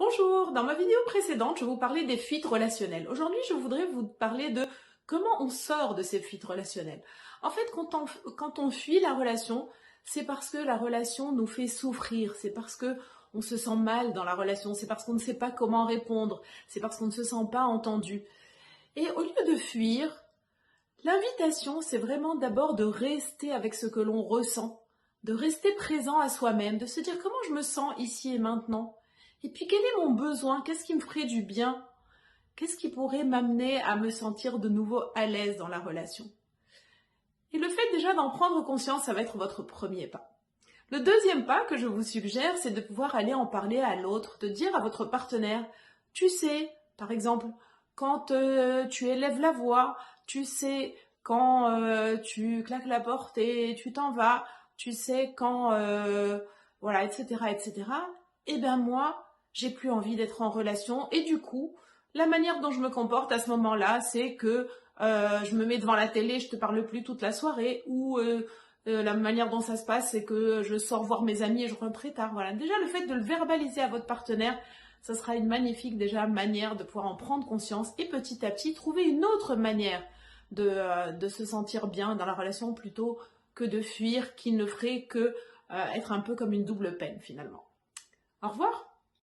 Bonjour, dans ma vidéo précédente, je vous parlais des fuites relationnelles. Aujourd'hui, je voudrais vous parler de comment on sort de ces fuites relationnelles. En fait, quand on fuit la relation, c'est parce que la relation nous fait souffrir, c'est parce que on se sent mal dans la relation, c'est parce qu'on ne sait pas comment répondre, c'est parce qu'on ne se sent pas entendu. Et au lieu de fuir, l'invitation, c'est vraiment d'abord de rester avec ce que l'on ressent, de rester présent à soi-même, de se dire comment je me sens ici et maintenant. Et puis quel est mon besoin? Qu'est-ce qui me ferait du bien? Qu'est-ce qui pourrait m'amener à me sentir de nouveau à l'aise dans la relation? Et le fait déjà d'en prendre conscience, ça va être votre premier pas. Le deuxième pas que je vous suggère, c'est de pouvoir aller en parler à l'autre, de dire à votre partenaire, tu sais, par exemple, quand tu élèves la voix, tu sais, quand tu claques la porte et tu t'en vas, tu sais, quand, voilà, etc., etc., eh ben moi, j'ai plus envie d'être en relation et du coup, la manière dont je me comporte à ce moment-là, c'est que je me mets devant la télé, je te parle plus toute la soirée ou la manière dont ça se passe, c'est que je sors voir mes amis et je rentre très tard. Voilà. Déjà, le fait de le verbaliser à votre partenaire, ça sera une magnifique déjà manière de pouvoir en prendre conscience et petit à petit trouver une autre manière de se sentir bien dans la relation plutôt que de fuir, qui ne ferait que être un peu comme une double peine finalement. Au revoir.